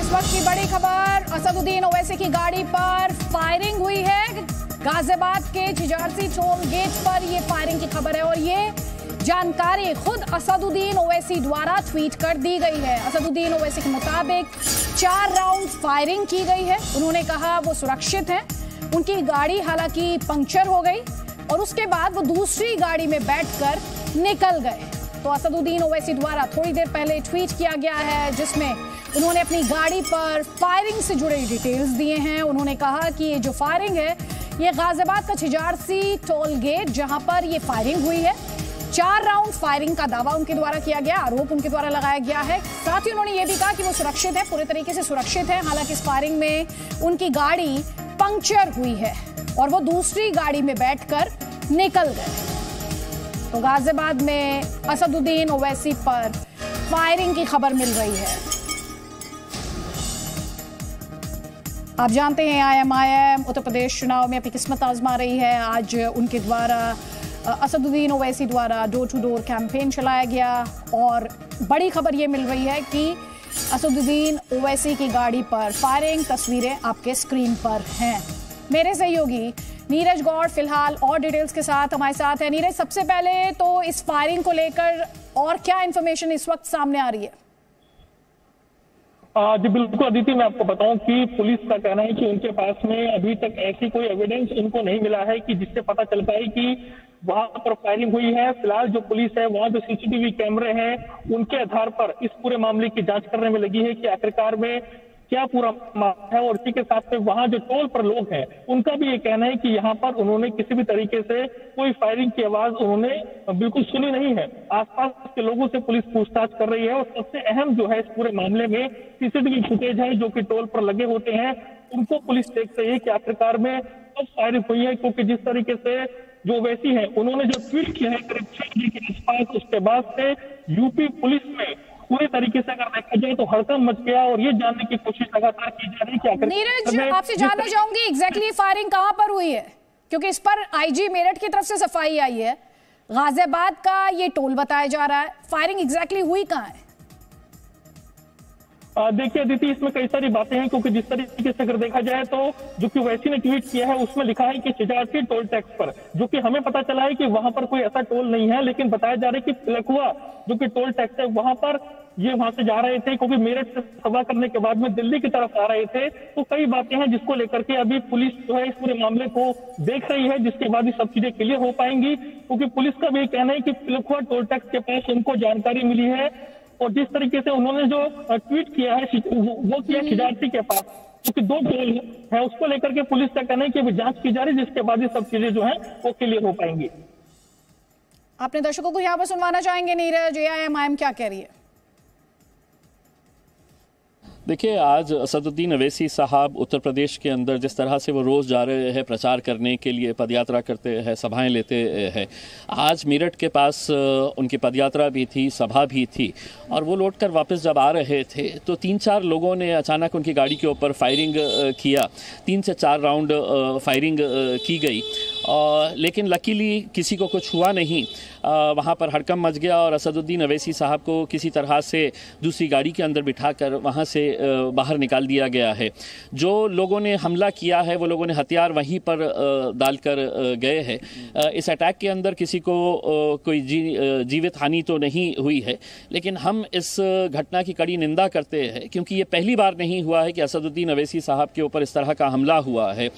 इस वक्त की बड़ी खबर, असदुद्दीन ओवैसी की गाड़ी पर फायरिंग हुई है। गाजियाबाद के झिझारसी टोल गेट पर ये फायरिंग की खबर है और ये जानकारी खुद असदुद्दीन ओवैसी द्वारा ट्वीट कर दी गई है। असदुद्दीन ओवैसी के मुताबिक 4 राउंड फायरिंग की गई है। उन्होंने कहा वो सुरक्षित हैं। उनकी गाड़ी हालांकि पंक्चर हो गई और उसके बाद वो दूसरी गाड़ी में बैठकर निकल गए। तो असदुद्दीन ओवैसी द्वारा थोड़ी देर पहले ट्वीट किया गया है जिसमें उन्होंने अपनी गाड़ी पर फायरिंग से जुड़े डिटेल्स दिए हैं। उन्होंने कहा कि ये जो फायरिंग है ये गाजियाबाद का झिझारसी टोल गेट जहां पर ये फायरिंग हुई है। 4 राउंड फायरिंग का दावा उनके द्वारा किया गया, आरोप उनके द्वारा लगाया गया है। साथ ही उन्होंने ये भी कहा कि वो सुरक्षित है, पूरे तरीके से सुरक्षित है। हालांकि इस फायरिंग में उनकी गाड़ी पंक्चर हुई है और वो दूसरी गाड़ी में बैठकर निकल गए। तो गाजियाबाद में असदुद्दीन ओवैसी पर फायरिंग की खबर मिल रही है। आप जानते हैं IMIM उत्तर प्रदेश चुनाव में अपनी किस्मत आजमा रही है। आज उनके द्वारा असदुद्दीन ओवैसी द्वारा डोर टू डोर कैंपेन चलाया गया और बड़ी खबर ये मिल रही है कि असदुद्दीन ओवैसी की गाड़ी पर फायरिंग, तस्वीरें आपके स्क्रीन पर हैं। मेरे सहयोगी नीरज गौड़ फिलहाल और डिटेल्स के साथ हमारे साथ है। नीरज, सबसे पहले तो इस फायरिंग को लेकर और क्या इंफॉर्मेशन इस वक्त सामने आ रही है? जी बिल्कुल अदिति, मैं आपको बताऊं कि पुलिस का कहना है कि उनके पास में अभी तक ऐसी कोई एविडेंस उनको नहीं मिला है कि जिससे पता चल पाए कि वहां पर फायरिंग हुई है। फिलहाल जो पुलिस है वहां जो CCTV कैमरे हैं उनके आधार पर इस पूरे मामले की जांच करने में लगी है कि आखिरकार में क्या पूरा मामला है। और इसी के साथ में वहां जो टोल पर लोग हैं उनका भी ये कहना है कि यहाँ पर उन्होंने किसी भी तरीके से कोई फायरिंग की आवाज उन्होंने बिल्कुल सुनी नहीं है। आसपास के लोगों से पुलिस पूछताछ कर रही है और सबसे अहम जो है इस पूरे मामले में CCTV फुटेज है जो कि टोल पर लगे होते हैं, उनको पुलिस देख रही है कि आखिरकार में कब फायरिंग हुई है। क्योंकि जिस तरीके से जो ओवैसी है उन्होंने जो ट्वीट किया है करीब 6 बजे के आसपास, उसके बाद से यूपी पुलिस में पूरे तरीके से अगर देखा जाए तो हड़कंप मच गया और ये जानने की कोशिश लगातार की जा रही है कि आखिर नीरज, आपसे जानना चाहूंगी एग्जैक्टली फायरिंग कहां पर हुई है, क्योंकि इस पर IG मेरठ की तरफ से सफाई आई है। गाजियाबाद का ये टोल बताया जा रहा है, फायरिंग एग्जैक्टली हुई कहां है? देखिए अदिति, इसमें कई सारी बातें हैं क्योंकि जिस तरीके से अगर देखा जाए तो जो कि ओवैसी ने ट्वीट किया है उसमें लिखा है कि झिझारसी टोल टैक्स पर, जो कि हमें पता चला है कि वहां पर कोई ऐसा टोल नहीं है, लेकिन बताया जा रहा है कि पिलखुआ जो कि टोल टैक्स है वहां पर ये वहां से जा रहे थे क्योंकि मेरठ से सभा करने के बाद में दिल्ली की तरफ आ रहे थे। तो कई बातें हैं जिसको लेकर के अभी पुलिस जो है इस पूरे मामले को देख रही है, जिसके बाद ही सब चीजें क्लियर हो पाएंगी। क्योंकि पुलिस का भी कहना है कि पिलखुआ टोल टैक्स के पास उनको जानकारी मिली है और जिस तरीके से उन्होंने जो ट्वीट किया है वो किया झिझारसी के पास, क्योंकि 2 टोल है, उसको लेकर के पुलिस का कहना है कि अभी जांच की जा रही है, जिसके बाद ही सब चीजें जो है वो क्लियर हो पाएंगी। अपने दर्शकों को यहाँ पर सुनवाना चाहेंगे नीरज, IMIM क्या कह रही है? देखिए, आज असदुद्दीन ओवैसी साहब उत्तर प्रदेश के अंदर जिस तरह से वो रोज़ जा रहे हैं प्रचार करने के लिए, पदयात्रा करते हैं, सभाएं लेते हैं, आज मेरठ के पास उनकी पदयात्रा भी थी, सभा भी थी और वो लौटकर वापस जब आ रहे थे तो 3-4 लोगों ने अचानक उनकी गाड़ी के ऊपर फायरिंग किया। 3 से 4 राउंड फायरिंग की गई लेकिन लकीली किसी को कुछ हुआ नहीं। वहाँ पर हड़कंप मच गया और असदुद्दीन ओवैसी साहब को किसी तरह से दूसरी गाड़ी के अंदर बिठाकर वहाँ से बाहर निकाल दिया गया है। जो लोगों ने हमला किया है वो लोगों ने हथियार वहीं पर डालकर गए हैं। इस अटैक के अंदर किसी को कोई जीवित हानि तो नहीं हुई है, लेकिन हम इस घटना की कड़ी निंदा करते हैं क्योंकि ये पहली बार नहीं हुआ है कि असदुद्दीन ओवैसी साहब के ऊपर इस तरह का हमला हुआ है।